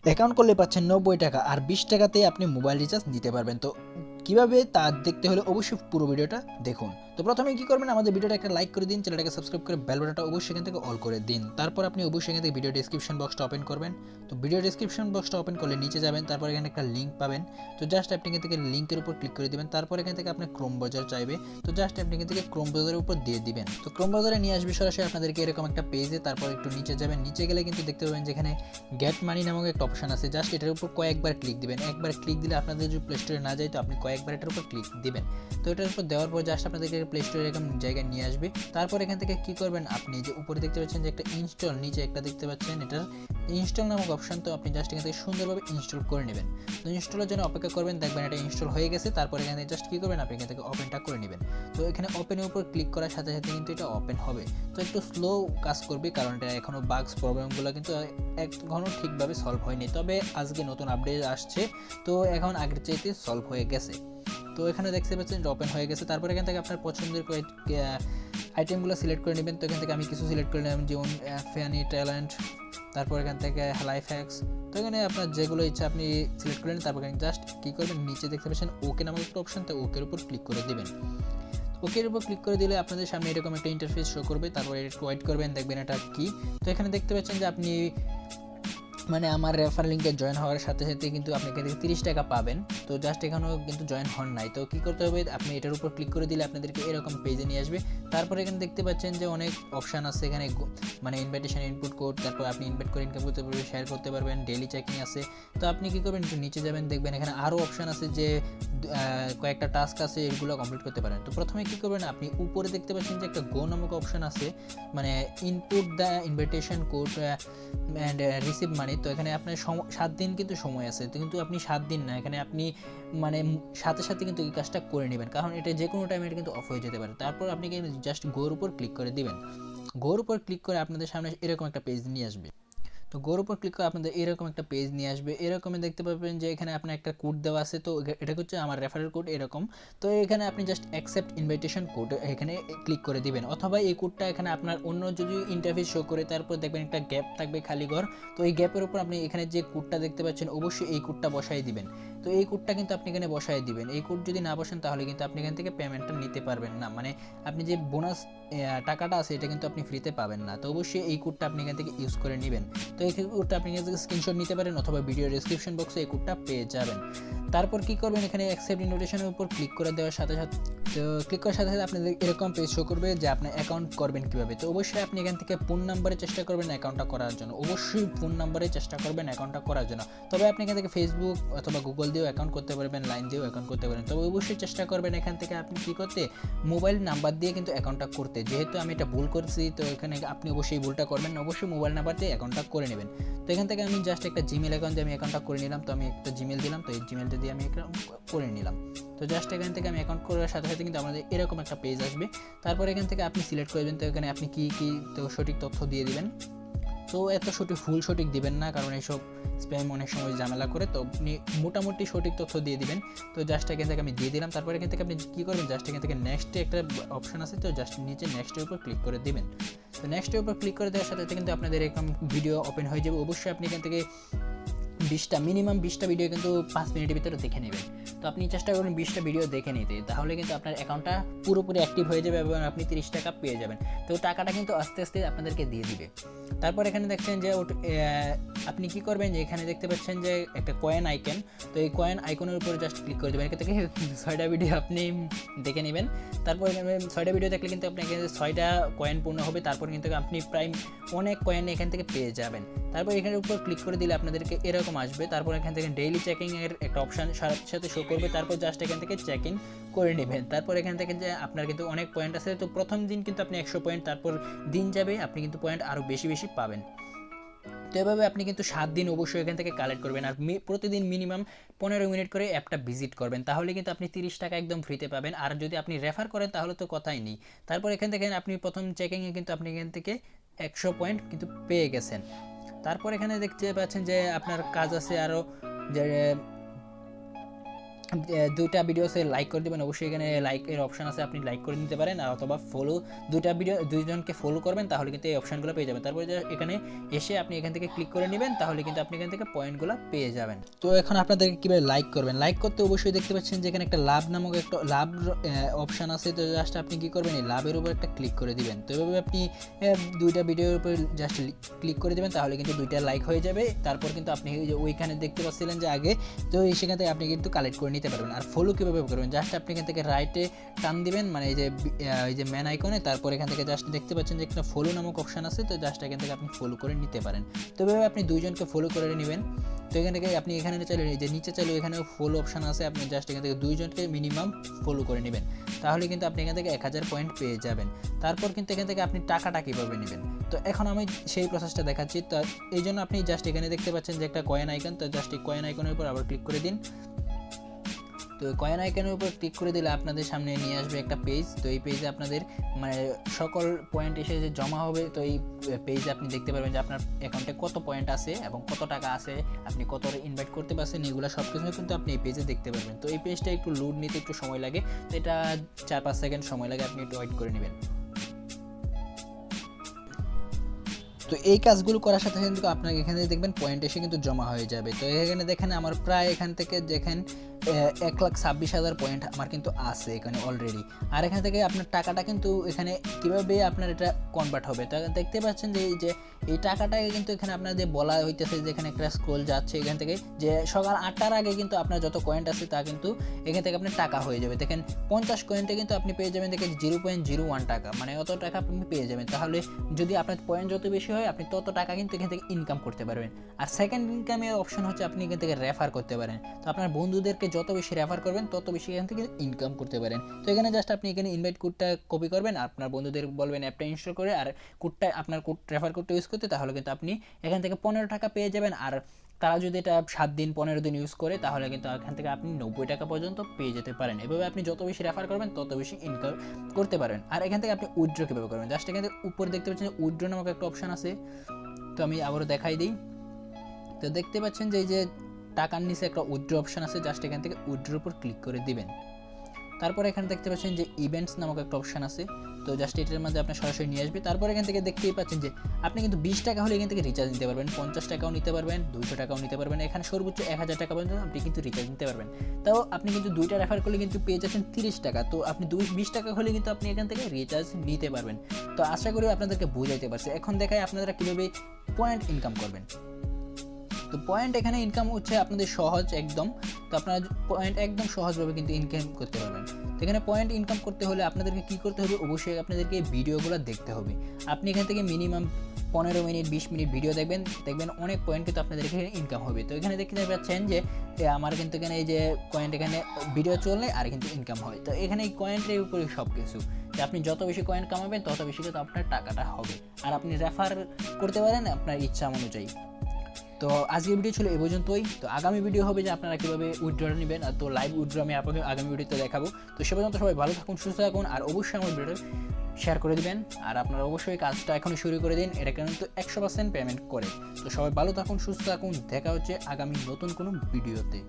Account করলে পাচ্ছেন 90 টাকা আর 20 টাকাতেই আপনি মোবাইল রিচার্জ দিতে পারবেন। তো কিভাবে তা দেখতে হলে অবশ্যই পুরো ভিডিওটা দেখুন। তো প্রথমে কি করবেন, আমাদের ভিডিওটা একটা লাইক করে দিন, চ্যানেলটাকে সাবস্ক্রাইব করে বেল বাটনটা অবশ্যই এখান থেকে অল করে দিন। তারপর আপনি অবশ্যই এখান থেকে ভিডিও ডেসক্রিপশন বক্সটা ওপেন করবেন। তো ভিডিও ডেসক্রিপশন বক্সটা ওপেন করলে নিচে যাবেন, তারপর এখানে একটা লিঙ্ক পাবেন। তো জাস্ট আপনি এখান থেকে লিঙ্কের উপর ক্লিক করে দিবেন। তারপর এখান থেকে আপনার ক্রোম ব্রাউজার চাইবে, তো জাস্ট আপনি এখান থেকে ক্রোম ব্রাউজারের উপর দিয়ে দিবেন। তো ক্রোম ব্রাউজারে নিয়ে আসবে সরাসরি আপনাদেরকে এরকম একটা পেজে। তারপর একটু নিচে যাবেন, নিচে গেলে কিন্তু দেখতে পাবেন যেখানে গেট মানি নামক একটা অপশন আছে। জাস্ট এটার উপর কয়েকবার ক্লিক দিবেন। একবার ক্লিক দিলে আপনাদের যদি প্লে স্টোরে না যায় তো আপনি কয়েকবার এটার উপর ক্লিক দিবেন। তো এটার উপর দেওয়ার পর জাস্ট আপনাদেরকে প্লে স্টোরে এরকম জায়গায় নিয়ে আসবে। তারপর এখান থেকে কি করবেন, আপনি যে উপরে দেখতে পাচ্ছেন যে একটা ইনস্টল, নিচে একটা দেখতে পাচ্ছেন এটার ইনস্টল নামক অপশন। তো আপনি জাস্ট এখান থেকে সুন্দরভাবে ইনস্টল করে নেবেন। তো ইনস্টলের জন্য অপেক্ষা করবেন, দেখবেন এটা ইনস্টল হয়ে গেছে। তারপর এখানে জাস্ট কি করবেন, আপনি এখান থেকে ওপেনটা করে নেবেন। তো এখানে ওপেনের উপর ক্লিক করার সাথে সাথে কিন্তু এটা ওপেন হবে। তো একটু স্লো কাজ করবে, কারণ এটা এখনও বাগস প্রবলেমগুলো কিন্তু এখনও ঠিকভাবে সলভ হয়নি। তবে আজকে নতুন আপডেট আসছে, তো এখন আগের চাইতে সলভ হয়ে গেছে। তো এখানে দেখতে পাচ্ছেন ওপেন হয়ে গেছে। তারপর এখান থেকে আপনার পছন্দের আইটেমগুলো সিলেক্ট করে নেবেন। তো এখান থেকে আমি কিছু সিলেক্ট করে নিলাম, যেমন ফ্যানি ট্যালেন্ট, তারপর এখান থেকে লাইফ হ্যাক্স। তো এখানে আপনার যেগুলো ইচ্ছা আপনি সিলেক্ট করে নিন। তারপর জাস্ট কী করবেন, নিচে দেখতে পাচ্ছেন ওকে নামক একটা অপশন, তো ওকের উপর ক্লিক করে দেবেন। ওকের উপর ক্লিক করে দিলে আপনাদের সামনে এরকম একটা ইন্টারফেস শো করবে। তারপর একটু ওয়েট করবেন, দেখবেন এটা কি। তো এখানে দেখতে পাচ্ছেন যে আপনি মানে আমার রেফার লিঙ্কে জয়েন হওয়ার সাথে সাথে কিন্তু আপনি এখান থেকে 30 টাকা পাবেন। তো জাস্ট এখানেও কিন্তু জয়েন হন নাই। তো কী করতে হবে, আপনি এটার উপর ক্লিক করে দিলে আপনাদেরকে এরকম পেজে নিয়ে আসবে। তারপর এখানে দেখতে পাচ্ছেন যে অনেক অপশান আছে এখানে, মানে ইনভাইটেশন ইনপুট কোড, তারপর আপনি ইনভাইট করে ইনকাম করতে পারবেন, শেয়ার করতে পারবেন, ডেইলি চেকিং আছে। তো আপনি কী করবেন, একটু নিচে যাবেন, দেখবেন এখানে আরও অপশান আছে যে কয়েকটা টাস্ক আছে, এগুলো কমপ্লিট করতে পারেন। তো প্রথমে কী করবেন, আপনি উপরে দেখতে পাচ্ছেন যে একটা গো নামক অপশান আছে, মানে input the invitation code and receive money. তো এখানে আপনার 7 দিন কিন্তু সময় আছে। তো কিন্তু আপনি 7 দিন না, এখানে আপনি মানে সাথে সাথে কিন্তু এই কাজটা করে নেবেন, কারণ এটা যে কোনো টাইমে এটা কিন্তু অফ হয়ে যেতে পারে। তারপর আপনি জাস্ট গোর উপর ক্লিক করে দিবেন। গোর উপর ক্লিক করে আপনাদের সামনে এরকম একটা পেজ নিয়ে আসবে। তো গোর উপর ক্লিক করে আপনাদের এরকম একটা পেজ নিয়ে আসবে। এরকমই দেখতে পাবেন যে এখানে আপনার একটা কোড দেওয়া আছে। তো এটা হচ্ছে আমার রেফারেল কোড এরকম। তো এখানে আপনি জাস্ট অ্যাকসেপ্ট ইনভাইটেশন কোড এখানে ক্লিক করে দিবেন, অথবা এই কোডটা এখানে আপনার অন্য যদি ইন্টারফেস শো করে তারপর দেখবেন একটা গ্যাপ থাকবে, খালি ঘর। তো এই গ্যাপের উপর আপনি এখানে যে কোডটা দেখতে পাচ্ছেন অবশ্যই এই কোডটা বসাই দিবেন। তো এই কোডটা কিন্তু আপনি এখানে বসাই দিবেন। এই কোড যদি না বসেন তাহলে কিন্তু আপনি এখান থেকে পেমেন্টটা নিতে পারবেন না, মানে আপনি যে বোনাস টাকাটা আছে এটা কিন্তু আপনি ফ্রিতে পাবেন না। তো অবশ্যই এই কোডটা আপনি এখান থেকে ইউজ করে নেবেন। তো এই কোডটা আপনি এখান থেকে স্ক্রিনশট নিতে পারেন, অথবা ভিডিও ডেসক্রিপশন বক্সে এই কোডটা পেয়ে যাবেন। তারপর কি করবেন, এখানে অ্যাকসেপ্ট ইনভিটেশনের উপর ক্লিক করে দেওয়ার সাথে সাথে, তো ক্লিক করার সাথে সাথে আপনাদের এরকম পেজ শো করবে যে আপনি অ্যাকাউন্ট করবেন কীভাবে। তো অবশ্যই আপনি এখান থেকে ফোন নাম্বারে চেষ্টা করবেন অ্যাকাউন্টটা করার জন্য, অবশ্যই ফোন নাম্বারে চেষ্টা করবেন অ্যাকাউন্টটা করার জন্য। তবে আপনি এখান থেকে ফেসবুক অথবা গুগল দিয়েও অ্যাকাউন্ট করতে পারবেন, লাইন দিয়েও অ্যাকাউন্ট করতে পারেন। তবে অবশ্যই চেষ্টা করবেন এখান থেকে আপনি কী করতে, মোবাইল নাম্বার দিয়ে কিন্তু অ্যাকাউন্টটা করতে। যেহেতু আমি এটা ভুল করছি, তো এখানে আপনি অবশ্যই ভুলটা করবেন না, অবশ্যই মোবাইল নাম্বার দিয়ে অ্যাকাউন্টটা করে নেবেন। তো এখান থেকে আমি জাস্ট একটা জিমেল অ্যাকাউন্ট দিয়ে আমি অ্যাকাউন্টটা করে নিলাম। তো আমি একটা জিমেল দিলাম, তো এই জিমেলটা দিয়ে আমি করে নিলাম। তো জাস্ট এখান থেকে আমি অ্যাকাউন্ট করার সাথে সাথে কিন্তু আমাদের এরকম একটা পেজ আসবে। তারপর এখান থেকে আপনি সিলেক্ট করবেন, তো এখানে আপনি কী কী তো সঠিক তথ্য দিয়ে দিবেন। তো এত ফুল সঠিক দিবেন না, কারণ এইসব স্প্যাম অনেক সময় ঝামেলা করে। তো আপনি মোটামুটি সঠিক তথ্য দিয়ে দিবেন। তো জাস্ট এখান থেকে আমি দিয়ে দিলাম। তারপর এখান থেকে আপনি কী করবেন, জাস্ট এখান থেকে নেক্সটে একটা অপশান আছে, তো জাস্ট নিচে নেক্সটের উপর ক্লিক করে দিবেন। তো নেক্সটের উপর ক্লিক করে দেওয়ার সাথে সাথে কিন্তু আপনাদের এরকম ভিডিও ওপেন হয়ে যাবে। অবশ্যই আপনি এখান থেকে মিনিমাম 20টা ভিডিও কিন্তু 5 মিনিটের ভিতরে দেখে নেবেন। তো আপনি চেষ্টা করবেন 20টা ভিডিও দেখে নিতে, তাহলে কিন্তু আপনার অ্যাকাউন্টটা পুরোপুরি অ্যাক্টিভ হয়ে যাবে এবং আপনি 30 টাকা পেয়ে যাবেন। তো টাকাটা কিন্তু আস্তে আস্তে আপনাদেরকে দিয়ে দিবে। তারপর এখানে দেখছেন যে আপনি কি করবেন, যে এখানে দেখতে পাচ্ছেন যে একটা কয়েন আইকন। তো এই কয়েন আইকনের উপরে জাস্ট ক্লিক করে দেবেন। এখান থেকে 6টা ভিডিও আপনি দেখে নেবেন। তারপর এখানে 6টা ভিডিও দেখলে কিন্তু আপনি এখানে 6টা কয়েন পূর্ণ হবে। তারপর কিন্তু আপনি প্রায় অনেক কয়েন এখান থেকে পেয়ে যাবেন। তারপর এখানের উপর ক্লিক করে দিলে আপনাদেরকে এরকম আসবে। তারপর এখান থেকে ডেইলি চেকিংয়ের একটা অপশান সাথে শো করবে। তারপর জাস্ট এখান থেকে চেক ইন করে নেবেন। তারপর এখান থেকে যে আপনার কিন্তু অনেক পয়েন্ট আছে। তো প্রথম দিন কিন্তু আপনি 100 পয়েন্ট, তারপর দিন যাবে আপনি কিন্তু পয়েন্ট আরও বেশি বেশি পাবেন। তো এভাবে আপনি কিন্তু 7 দিন অবশ্যই এখান থেকে কালেক্ট করবেন, আর প্রতিদিন মিনিমাম 15 মিনিট করে অ্যাপটা ভিজিট করবেন, তাহলে কিন্তু আপনি 30 টাকা একদম ফ্রিতে পাবেন। আর যদি আপনি রেফার করেন তাহলে তো কথাই নেই। তারপর এখান থেকে আপনি প্রথম চেকিংয়ে কিন্তু আপনি এখান থেকে 100 পয়েন্ট কিন্তু পেয়ে গেছেন। তারপর এখানে দেখতে পাচ্ছেন যে আপনার কাজ আছে আরও, যে দুইটা ভিডিওসে লাইক করে দেবেন, অবশ্যই এখানে লাইকের অপশন আছে, আপনি লাইক করে নিতে পারেন, অথবা ফলো দুইজনকে ফলো করবেন, তাহলে কিন্তু এই অপশনগুলো পেয়ে যাবেন। তারপরে এখানে এসে আপনি এখান থেকে ক্লিক করে নেবেন, তাহলে কিন্তু আপনি এখান থেকে পয়েন্টগুলো পেয়ে যাবেন। তো এখন আপনাদেরকে কীভাবে লাইক করবেন, লাইক করতে অবশ্যই দেখতে পাচ্ছেন যে এখানে একটা লাভ নামক একটা লাভ অপশান আছে। তো জাস্ট আপনি কী করবেন, এই লাভের উপর একটা ক্লিক করে দিবেন। তো এভাবে আপনি দুইটা ভিডিওর উপর জাস্ট ক্লিক করে দেবেন, তাহলে কিন্তু দুইটা লাইক হয়ে যাবে। তারপর কিন্তু আপনি ওইখানে দেখতে পাচ্ছিলেন যে আগে, তো সেখান থেকে আপনি কিন্তু কালেক্ট করে নিতে পারবেন। আর ফলো কীভাবে করবেন, জাস্ট আপনি এখান থেকে রাইটে টান দিবেন, মানে এই যে ম্যান আইকনে, তারপর এখান থেকে জাস্ট দেখতে পাচ্ছেন যে একটা ফলো নামক অপশান আছে। তো জাস্ট এখান থেকে আপনি ফলো করে নিতে পারেন। তো এভাবে আপনি দুইজনকে ফলো করে নেবেন। তো এখান থেকে আপনি এখানে চাইলে যে নিচে চাইলে এখানেও ফলো অপশান আছে, আপনি জাস্ট এখান থেকে দুইজনকে মিনিমাম ফলো করে নেবেন, তাহলে কিন্তু আপনি এখান থেকে 1000 পয়েন্ট পেয়ে যাবেন। তারপর কিন্তু এখান থেকে আপনি টাকাটা কীভাবে নেবেন, তো এখন আমি সেই প্রসেসটা দেখাচ্ছি। তো এই জন্য আপনি জাস্ট এখানে দেখতে পাচ্ছেন যে একটা কয়েন আইকন, তো জাস্ট এই কয়েন আইকনের উপর আবার ক্লিক করে দিন। তো কয়েন আইকনের উপর ক্লিক করে দিলে আপনাদের সামনে নিয়ে আসবে একটা পেজ। তো এই পেজে আপনাদের মানে সকল পয়েন্ট এসে যে জমা হবে, তো এই পেজে আপনি দেখতে পারবেন যে আপনার অ্যাকাউন্টে কত পয়েন্ট আছে এবং কত টাকা আছে, আপনি কত ইনভাইট করতে পারছেন, এগুলো সব কিছু কিন্তু আপনি এই পেজে দেখতে পারবেন। তো এই পেজটা একটু লোড নিতে একটু সময় লাগে, তো এটা 4-5 সেকেন্ড সময় লাগে, আপনি একটু ওয়েট করে নেবেন। তো এই কাজগুলো করার সাথে সাথে কিন্তু আপনার এখানে দেখবেন পয়েন্ট এসে কিন্তু জমা হয়ে যাবে। তো এখানে দেখেন আমার প্রায় এখান থেকে দেখেন 1,26,000 পয়েন্ট আমার কিন্তু আছে এখানে অলরেডি। আর এখান থেকে আপনার টাকাটা কিন্তু এখানে কীভাবে আপনার এটা কনভার্ট হবে, তা দেখতে পাচ্ছেন যে এই টাকাটাকে কিন্তু এখানে আপনাদের বলা হইতেছে যে এখানে একটা স্ক্রল যাচ্ছে এখান থেকে, যে সকাল 8টার আগে কিন্তু আপনার যত কয়েন্ট আছে তা কিন্তু এখান থেকে আপনার টাকা হয়ে যাবে। দেখেন 50 কয়েন্টে কিন্তু আপনি পেয়ে যাবেন দেখেন 0.01 টাকা, মানে অত টাকা আপনি পেয়ে যাবেন। তাহলে যদি আপনার পয়েন্ট যত বেশি হয়, আপনি তত টাকা কিন্তু এখান থেকে ইনকাম করতে পারবেন। আর সেকেন্ড ইনকামের অপশন হচ্ছে আপনি এখান থেকে রেফার করতে পারেন। তো আপনার বন্ধুদেরকে যত বেশি রেফার করবেন, তত বেশি এখান থেকে ইনকাম করতে পারেন। তো এখানে জাস্ট আপনি এখানে ইনভাইট কোডটা কপি করবেন, আপনার বন্ধুদের বলবেন অ্যাপটা ইনস্টল করে আর কোডটা আপনার কোড রেফার কোডটা ইউজ করতে, তাহলে কিন্তু আপনি এখান থেকে 15 টাকা পেয়ে যাবেন। আর তারা যদি এটা 7 দিন 15 দিন ইউজ করে, তাহলে কিন্তু এখান থেকে আপনি 90 টাকা পর্যন্ত পেয়ে যেতে পারেন। এভাবে আপনি যত বেশি রেফার করবেন, তত বেশি ইনকাম করতে পারবেন। আর এখান থেকে আপনি উইথড্র কীভাবে করবেন, জাস্ট এখান থেকে উপরে দেখতে পাচ্ছেন উইথড্র নামক একটা অপশান আছে। তো আমি আবারও দেখাই দিই। তো দেখতে পাচ্ছেন যে এই যে টাকার নিচে একটা উইথড্র অপশান আছে, জাস্ট এখান থেকে উইথড্রোর উপর ক্লিক করে দিবেন। তারপর এখানে দেখতে পাচ্ছেন যে ইভেন্টস নামক একটা অপশান আছে, তো জাস্ট এটার মধ্যে আপনার সরাসরি নিয়ে আসবে। তারপর এখান থেকে দেখতেই পাচ্ছেন যে আপনি কিন্তু 20 টাকা হলে এখান থেকে রিচার্জ নিতে পারবেন, 50 টাকাও নিতে পারবেন, 200 টাকাও নিতে পারবেন, এখানে সর্বোচ্চ 1000 টাকা পর্যন্ত আপনি কিন্তু রিচার্জ নিতে পারবেন। তাও আপনি কিন্তু দুইটা রেফার করলে কিন্তু পেয়ে যাচ্ছেন 30 টাকা। তো আপনি 20 টাকা হলে কিন্তু আপনি এখান থেকে রিচার্জ নিতে পারবেন। তো আশা করি আপনাদেরকে বোঝাইতে পারছি। এখন দেখায় আপনারা কীভাবে পয়েন্ট ইনকাম করবেন। তো পয়েন্ট এখানে ইনকাম হচ্ছে আপনাদের সহজ একদম। তো আপনারা পয়েন্ট একদম সহজভাবে কিন্তু ইনকাম করতে পারবেন। তো এখানে পয়েন্ট ইনকাম করতে হলে আপনাদেরকে কী করতে হবে, অবশ্যই আপনাদেরকে ভিডিওগুলো দেখতে হবে। আপনি এখান থেকে মিনিমাম 15 মিনিট 20 মিনিট ভিডিও দেখবেন অনেক পয়েন্ট কিন্তু আপনাদের এখানে ইনকাম হবে। তো এখানে দেখতে পাচ্ছেন যে আমার কিন্তু এখানে এই যে পয়েন্ট এখানে ভিডিও চললে আর কিন্তু ইনকাম হয়। তো এখানে এই কয়েন্টের উপরে সব কিছু, যে আপনি যত বেশি কয়েন কামাবেন তত বেশি কিন্তু আপনার টাকাটা হবে। আর আপনি রেফার করতে পারেন আপনার ইচ্ছা অনুযায়ী। তো আজকের ভিডিও ছিল এই পর্যন্তই। তো আগামী ভিডিও হবে যে আপনারা কীভাবে উইথড্র নেবেন, তো লাইভ উইথড্র আমি আপনাকে আগামী ভিডিওতে দেখাবো। তো সে পর্যন্ত সবাই ভালো থাকুন, সুস্থ থাকুন, আর অবশ্যই আমার ভিডিওটা শেয়ার করে দিবেন। আর আপনারা অবশ্যই কাজটা এখনই শুরু করে দিন, এটা কিন্তু 100% পেমেন্ট করে। তো সবাই ভালো থাকুন, সুস্থ থাকুন, দেখা হচ্ছে আগামী নতুন কোনো ভিডিওতে।